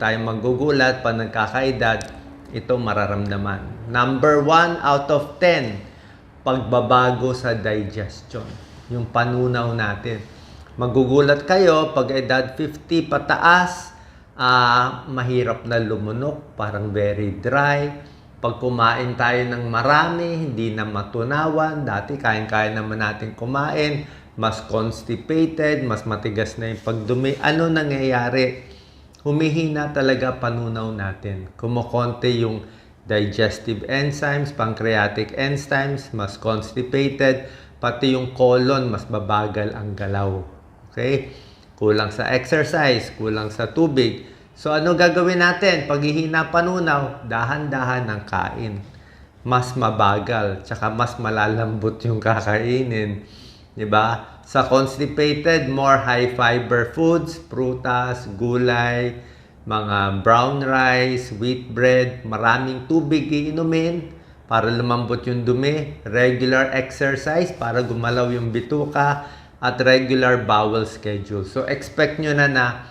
tayo magugulat pag nagkakaedad, ito mararamdaman. Number 1 out of 10, pagbabago sa digestion. Yung panunaw natin. Magugulat kayo pag edad 50 pataas, mahirap na lumunok, parang very dry. Pag kumain tayo ng marami, hindi na matunawan. Dati kain-kain naman natin kumain, mas constipated, mas matigas na yung pagdumi. Ano nangyayari? Humihina talaga panunaw natin. Kumukonti yung digestive enzymes, pancreatic enzymes, mas constipated, pati yung colon, mas babagal ang galaw. Okay? Kulang sa exercise, kulang sa tubig. So ano gagawin natin? Paghihina panunaw, dahan-dahan ng kain. Mas mabagal, tsaka mas malalambot yung kakainin. Diba? Sa constipated, more high fiber foods, prutas, gulay, mga brown rice, wheat bread, maraming tubig iinumin para lumambot yung dumi, regular exercise para gumalaw yung bituka, at regular bowel schedule. So expect nyo na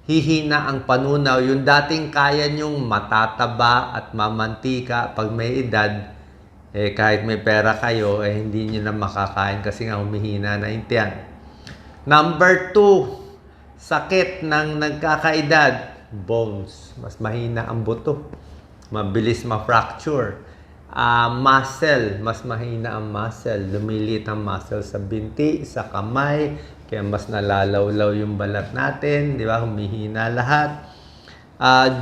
hihina ang panunaw. Yung dating kaya nyong matataba at mamantika pag may edad, kahit may pera kayo, hindi nyo na makakain kasi nga humihina na yung tiyan. Number 2, sakit ng nagkakaedad, bones. Mas mahina ang buto. Mabilis ma-fracture. Muscle, mas mahina ang muscle. Lumilit ang muscle sa binti, sa kamay, kaya mas nalalawlaw yung balat natin, di ba? Humihina lahat.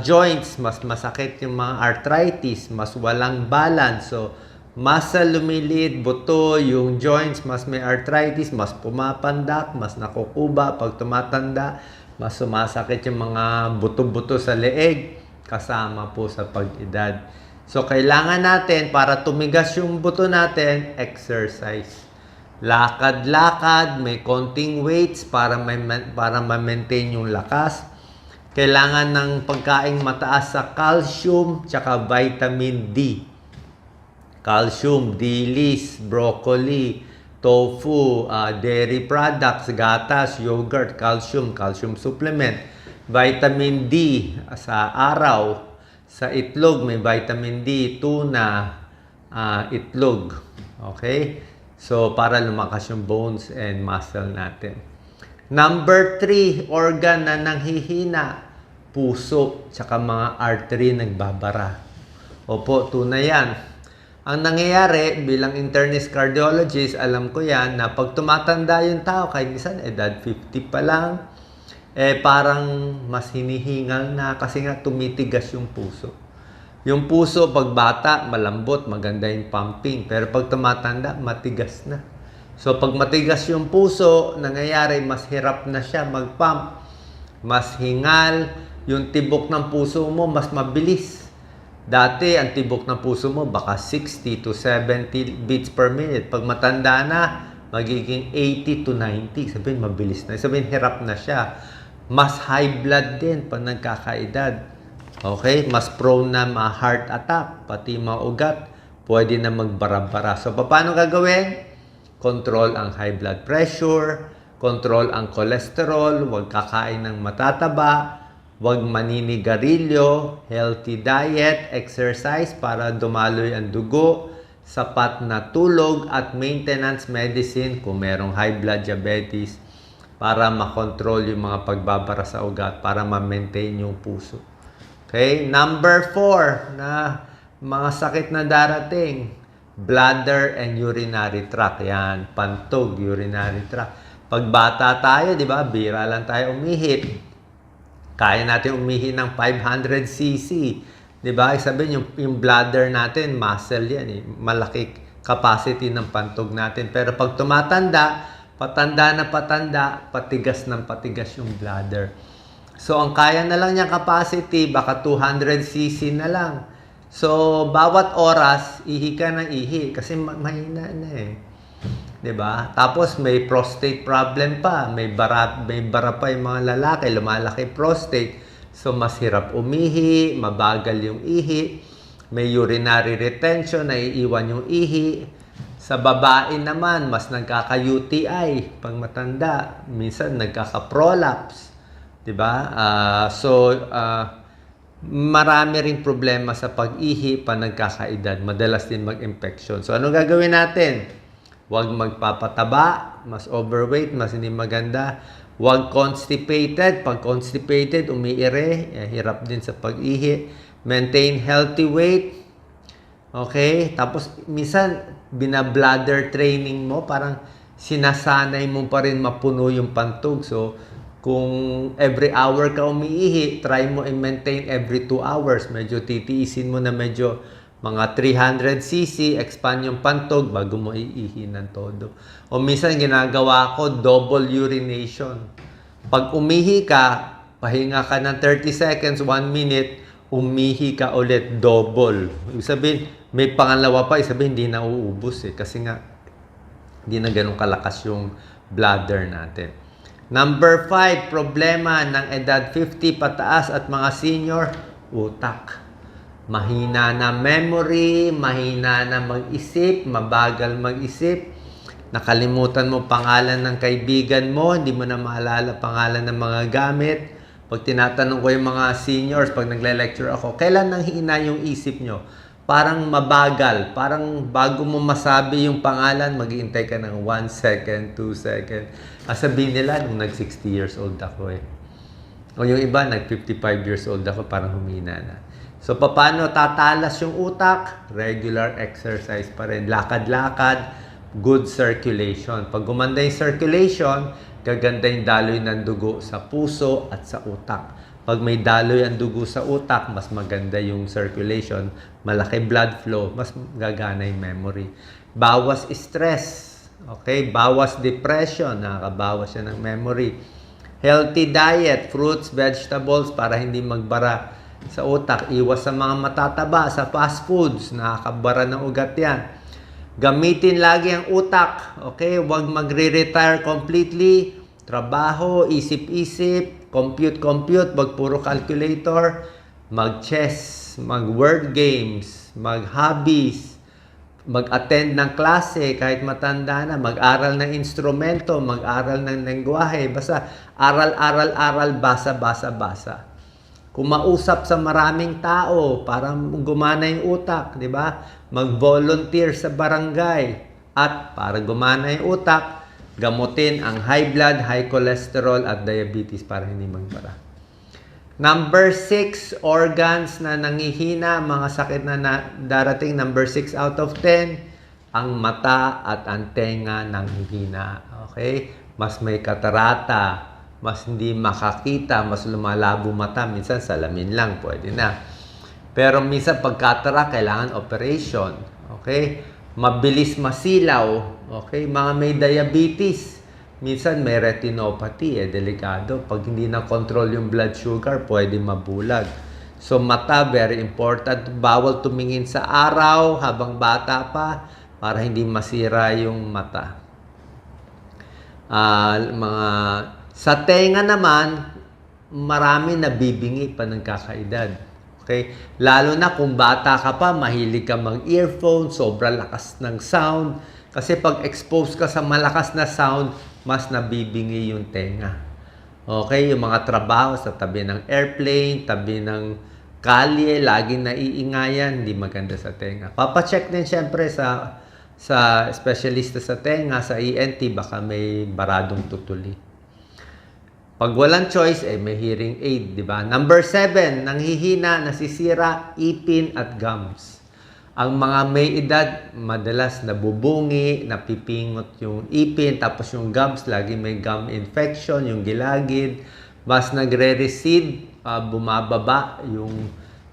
Joints, mas masakit yung mga arthritis, mas walang balance. So, muscle lumiliit, buto, yung joints, mas may arthritis, mas pumapandak, mas nakukuba pag tumatanda, mas sumasakit yung mga buto-buto sa leeg, kasama po sa pag-edad. So, kailangan natin, para tumigas yung buto natin, exercise. Lakad-lakad, may konting weights para ma-maintain yung lakas. Kailangan ng pagkaing mataas sa calcium, tsaka vitamin D. Calcium, dilis, broccoli, tofu, dairy products, gatas, yogurt, calcium supplement. Vitamin D sa araw. Sa itlog, may vitamin D, tuna, itlog. Okay? So, para lumakas yung bones and muscle natin. Number 3, organ na nanghihina. Puso, tsaka mga artery nagbabara. Opo, tunay yan. Ang nangyayari, bilang internist cardiologist, alam ko yan, na pag tumatanda yung tao, kahit minsan edad 50 pa lang, parang mas hinihingal na kasi nga tumitigas yung puso. Yung puso, pag bata, malambot, maganda yung pumping. Pero pag tumatanda, matigas na. So, pag matigas yung puso, nangyayari, mas hirap na siya mag-pump. Mas hingal. Yung tibok ng puso mo, mas mabilis. Dati, ang tibok ng puso mo, baka 60 to 70 beats per minute. Pag matanda na, magiging 80 to 90. Sabihin, mabilis na. Sabihin, hirap na siya. Mas high blood din pag nagkakaedad. Okay? Mas prone na ma-heart attack, pati mga ugat. Pwede na magbara-bara. So, paano gagawin? Control ang high blood pressure, control ang cholesterol, huwag kakain ng matataba, huwag maninigarilyo, healthy diet, exercise para dumaloy ang dugo, sapat na tulog at maintenance medicine kung merong high blood diabetes para makontrol yung mga pagbabara sa ugat, para ma-maintain yung puso. Okay? Number 4 na mga sakit na darating, bladder and urinary tract. Yan, pantog, urinary tract. Pag bata tayo, di ba, bira lang tayo umihi. Kaya natin umihi ng 500 cc. Di ba? Sabihin, yung bladder natin, muscle yan. Malaki capacity ng pantog natin. Pero pag tumatanda, patanda, patigas ng patigas yung bladder. So, ang kaya na lang niyang capacity, baka 200 cc na lang. So, bawat oras, ihi ka ng ihi. Kasi mahina na eh. 'Di ba? Tapos, may prostate problem pa. May bara pa yung mga lalaki. Lumalaki prostate. So, mas hirap umihi, mabagal yung ihi. May urinary retention, naiiwan yung ihi. Sa babae naman, mas nagkaka-UTI pag matanda. Minsan, nagkaka-prolapse. Diba? marami ring problema sa pag-ihi pa nagkakaedad. Madalas din mag-infection. So, ano gagawin natin? Huwag magpapataba, mas overweight, mas hindi maganda. Huwag constipated. Pag constipated, umiire, hirap din sa pag-ihi. Maintain healthy weight. Okay? Tapos, minsan, binabladder training mo, parang sinasanay mo pa rin mapuno yung pantog. So, kung every hour ka umiihi, try mo i-maintain every 2 hours. Medyo titiisin mo na medyo mga 300 cc, expand yung pantog bago mo iihi ng todo. O minsan ginagawa ko, double urination. Pag umihi ka, pahinga ka ng 30 seconds, 1 minute, umihi ka ulit, double. Ibig sabihin, may pangalawa pa, sabihin hindi na uubos kasi nga, hindi na ganun kalakas yung bladder natin. Number 5, problema ng edad 50 pataas at mga senior, utak. Mahina na memory, mahina na mag-isip, mabagal mag-isip. Nakalimutan mo pangalan ng kaibigan mo, hindi mo na maalala pangalan ng mga gamit. Pag tinatanong ko yung mga seniors, pag nagle-lecture ako, kailan nang hina yung isip nyo? Parang mabagal. Parang bago mo masabi yung pangalan, mag-iintay ka ng 1 second, 2 second. Sabihin nila, nung nag-60 years old ako O yung iba, nag-55 years old ako, parang humina na. So, paano tatalas yung utak? Regular exercise pa rin. Lakad-lakad, good circulation. Pag gumanda yung circulation, gaganda yung daloy ng dugo sa puso at sa utak. Pag may daloy ang dugo sa utak, mas maganda yung circulation, malaki blood flow, mas gagana yung memory. Bawas stress, okay? Bawas depression, nakakabawas siya ng memory. Healthy diet, fruits, vegetables, para hindi magbara sa utak. Iwas sa mga matataba, sa fast foods, nakakabara ng ugat yan. Gamitin lagi ang utak, okay? Huwag magre-retire completely. Trabaho, isip-isip, compute, wag puro calculator, mag-chess, mag-word games, mag-hobbies, mag-attend ng klase kahit matanda na, mag-aral ng instrumento, mag-aral ng lengguwahe, basta aral, basa. Kumausap sa maraming tao para gumana yung utak, di ba? Mag-volunteer sa barangay at para gumana yung utak, gamutin ang high blood, high cholesterol at diabetes para hindi magbara. Number 6, organs na nangihina, mga sakit na darating. Number 6 out of 10, ang mata at ang tenga nanghihina. Okay? Mas may katarata, mas hindi makakita, mas lumalabo mata. Minsan salamin lang, pwede na. Pero minsan pagkatara, kailangan operation. Okay? Mabilis masilaw, okay? Mga may diabetes, minsan may retinopathy, delikado. Pag hindi na control yung blood sugar, pwede mabulag. So mata, very important. Bawal tumingin sa araw habang bata pa para hindi masira yung mata. Sa tenga naman, marami nabibingi pa ng kakaedad. Okay? Lalo na kung bata ka pa, mahilig ka mag-earphone, sobrang lakas ng sound. Kasi pag expose ka sa malakas na sound, mas nabibingi yung tenga. Okay? Yung mga trabaho sa tabi ng airplane, tabi ng kalye, laging naiingayan, hindi maganda sa tenga. Papacheck din syempre sa specialista sa tenga, sa ENT, baka may baradong tutuli. Pag walang choice, may hearing aid, di ba? Number 7, nanghihina, nasisira, ipin at gums. Ang mga may edad, madalas nabubungi, napipingot yung ipin, tapos yung gums, lagi may gum infection, yung gilagid. Mas nagre-recede, bumababa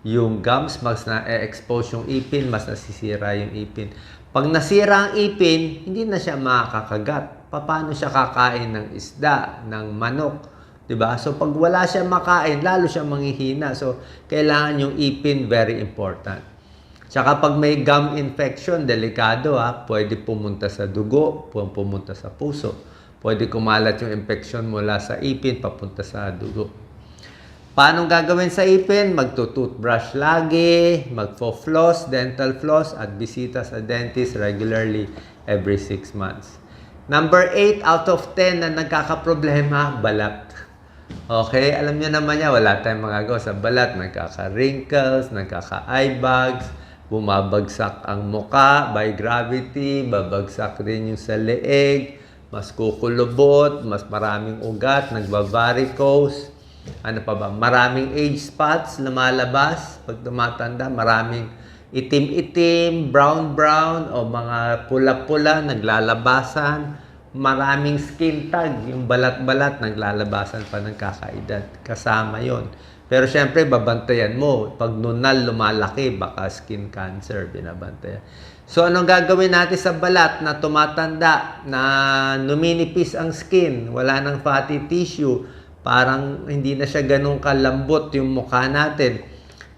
yung gums, mas na-expose yung ipin, mas nasisira yung ipin. Pag nasira ang ipin, hindi na siya makakagat. Paano siya kakain ng isda, ng manok? Diba? So, pag wala siya makain, lalo siya manghihina. So, kailangan yung ipin, very important. Tsaka pag may gum infection, delikado pwede pumunta sa dugo, pumunta sa puso. Pwede kumalat yung infection mula sa ipin, papunta sa dugo. Paano gagawin sa ipin? Magto-toothbrush lagi, magfo-floss, dental floss, at bisita sa dentist regularly every 6 months. Number 8 out of 10 na nagkakaproblema, balat. Okay, alam niyo naman yan, wala tayong magagawa sa balat. Nagkaka-wrinkles, nagkaka-eye bags, bumabagsak ang muka by gravity, babagsak rin yung sa leeg, mas kukulubot, mas maraming ugat, nagbavaricose. Ano pa ba? Maraming age spots lumalabas pag tumatanda, maraming itim-itim, brown-brown, o mga pula-pula naglalabasan. Maraming skin tag, yung balat-balat naglalabasan pa ng kakaedad. Kasama yon. Pero syempre, babantayan mo. Pag nunal, lumalaki, baka skin cancer, binabantayan. So, anong gagawin natin sa balat na tumatanda, na numinipis ang skin, wala ng fatty tissue, parang hindi na siya ganun kalambot yung mukha natin.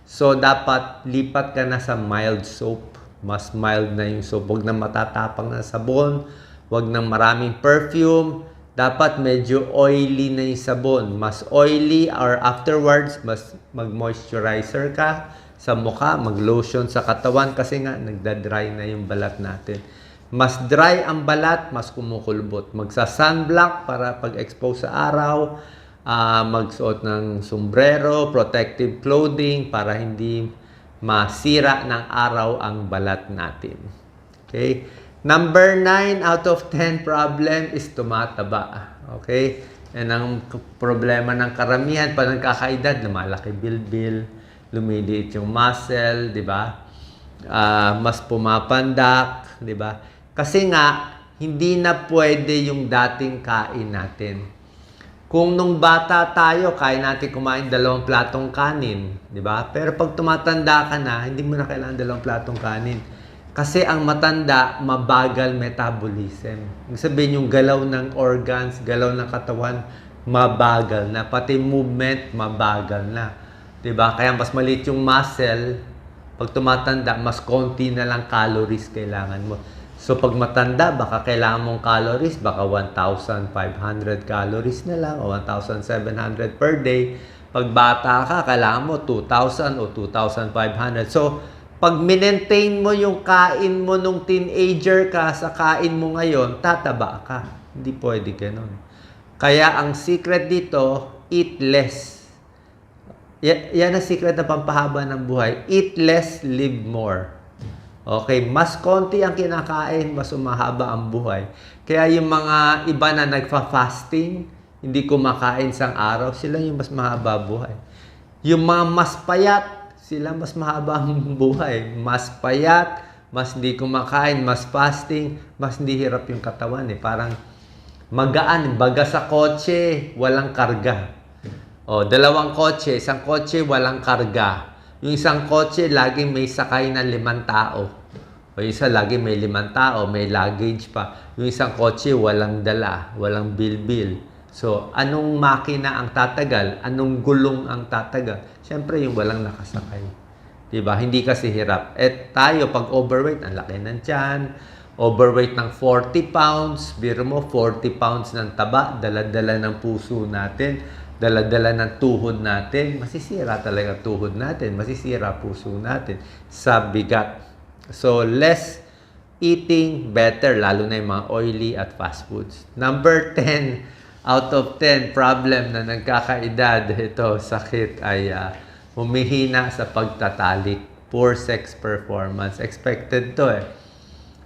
So, dapat lipat ka na sa mild soap. Mas mild na yung soap. Huwag na matatapang na sabon. Huwag ng maraming perfume. Dapat medyo oily na yung sabon. Mas oily or afterwards, mas mag-moisturizer ka sa mukha, mag-lotion sa katawan kasi nga nagda-dry na yung balat natin. Mas dry ang balat, mas kumukulbot. Magsa-sunblock para pag-expose sa araw. Magsuot ng sombrero, protective clothing para hindi masira ng araw ang balat natin. Okay? Number 9 out of 10 problem is tumataba. Okay? Yan ang problema ng karamihan. Pag nagkakaedad, lumalaki bilbil, lumiliit yung muscle, di ba? Mas pumapandak, di ba? Kasi nga, hindi na pwede yung dating kain natin. Kung nung bata tayo, kaya natin kumain 2 platong kanin, di ba? Pero pag tumatanda ka na, hindi mo na kailangan 2 platong kanin. Kasi ang matanda, mabagal metabolism. Ibig sabihin yung galaw ng organs, galaw ng katawan, mabagal na. Pati movement, mabagal na. Diba? Kaya mas maliit yung muscle, pag tumatanda, mas konti na lang calories kailangan mo. So pag matanda, baka kailangan mong calories, baka 1,500 calories na lang o 1,700 per day. Pag bata ka, kailangan mo 2,000 o 2,500. So, pag minentain mo yung kain mo nung teenager ka sa kain mo ngayon, tataba ka. Hindi pwede ganun. Kaya ang secret dito, eat less. Yan ang secret na pampahaba ng buhay. Eat less, live more. Okay, mas konti ang kinakain, mas umahaba ang buhay. Kaya yung mga iba na nagfa-fasting, hindi kumakain sang araw, sila yung mas mahaba buhay. Yung mga mas payat, sila mas mahaba ang buhay. Mas payat, mas hindi kumakain, mas fasting, mas hindi hirap yung katawan eh. Parang magaan, baga sa kotse, walang karga. O, 2 kotse, isang kotse walang karga. Yung isang kotse, laging may sakay na 5 tao. O isa, laging may 5 tao, may luggage pa. Yung isang kotse, walang dala, walang bilbil. So, anong makina ang tatagal? Anong gulong ang tatagal? Siyempre, yung walang nakasakay. Diba? Hindi kasi hirap. Eh, tayo, pag overweight, ang laki ng tiyan. Overweight ng 40 pounds. Biro mo, 40 pounds ng taba. Dala-dala ng puso natin. Dala-dala ng tuhod natin. Masisira talaga tuhod natin. Masisira puso natin sa bigat. So, less eating, better. Lalo na yung mga oily at fast foods. Number 10 out of 10 problem na nagkakaedad, ito, sakit, ay humihina sa pagtatalik. Poor sex performance. Expected to eh.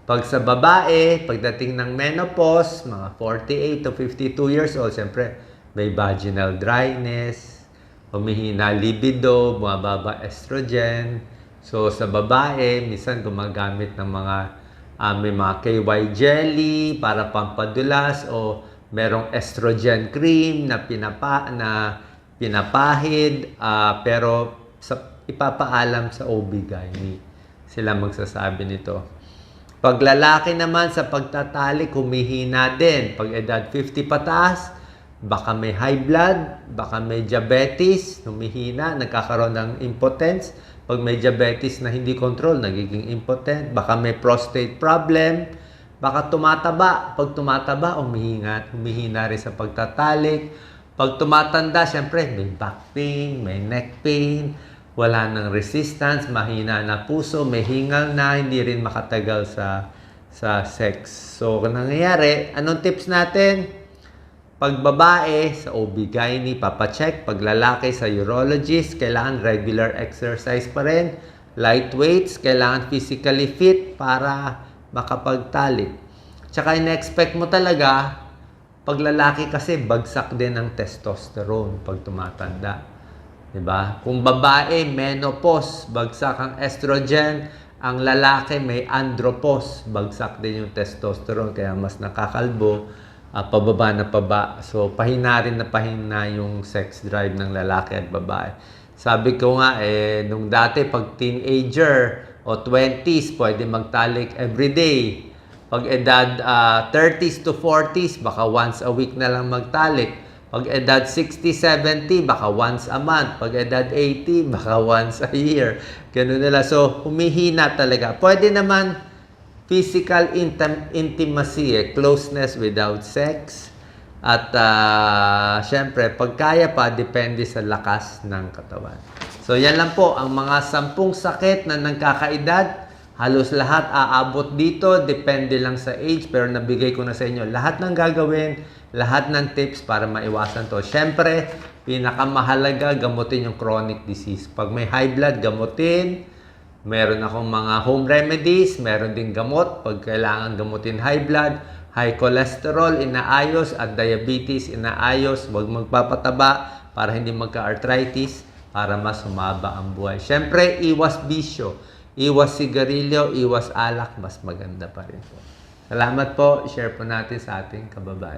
Pag sa babae, pagdating ng menopause, mga 48 to 52 years old, siyempre, may vaginal dryness, humihina libido, bumababa estrogen. So, sa babae, minsan gumagamit ng mga, may mga KY jelly para pampadulas o merong estrogen cream na pinapahid, pero ipapaalam sa OB-GYN. Sila magsasabi nito. Pag lalaki naman sa pagtatalik, humihina din. Pag edad 50 pataas, baka may high blood, baka may diabetes, humihina, nagkakaroon ng impotence. Pag may diabetes na hindi control, nagiging impotent. Baka may prostate problem. Baka tumataba. Pag tumataba, humihina rin sa pagtatalik. Pag tumatanda, syempre, may back pain, may neck pain, wala ng resistance, mahina na puso, may hingal na, hindi rin makatagal sa sex. So, kung nangyayari, anong tips natin? Pag babae, sa OB-GYN, papacheck. Pag lalaki, sa urologist, kailangan regular exercise pa rin. Light weights, kailangan physically fit para makapagtalik. Tsaka in-expect mo talaga, pag lalaki kasi, bagsak din ang testosterone pag tumatanda. Diba? Kung babae, menopause, bagsak ang estrogen. Ang lalaki, may andropause, bagsak din yung testosterone, kaya mas nakakalbo, pababa na paba. So, pahina rin na pahina yung sex drive ng lalaki at babae. Sabi ko nga, nung dati, pag teenager o 20s, pwede magtalik everyday. Pag edad 30s to 40s, baka once a week na lang magtalik. Pag edad 60, 70, baka once a month. Pag edad 80, baka once a year. Ganun nila. So, humihina talaga. Pwede naman physical intimacy, closeness without sex. At syempre, pag kaya pa, depende sa lakas ng katawan. So, yan lang po ang mga 10 sakit na nagkakaedad. Halos lahat aabot dito, depende lang sa age, pero nabigay ko na sa inyo lahat ng gagawin, lahat ng tips para maiwasan to. Siyempre, pinakamahalaga, gamutin yung chronic disease. Pag may high blood, gamutin. Meron akong mga home remedies, meron din gamot pag kailangan gamutin high blood, high cholesterol, inaayos, at diabetes, inaayos. Huwag magpapataba para hindi magka-arthritis, para mas humaba ang buhay. Siyempre, iwas bisyo. Iwas sigarilyo, iwas alak, mas maganda pa rin po. Salamat po. Share po natin sa ating kababayan.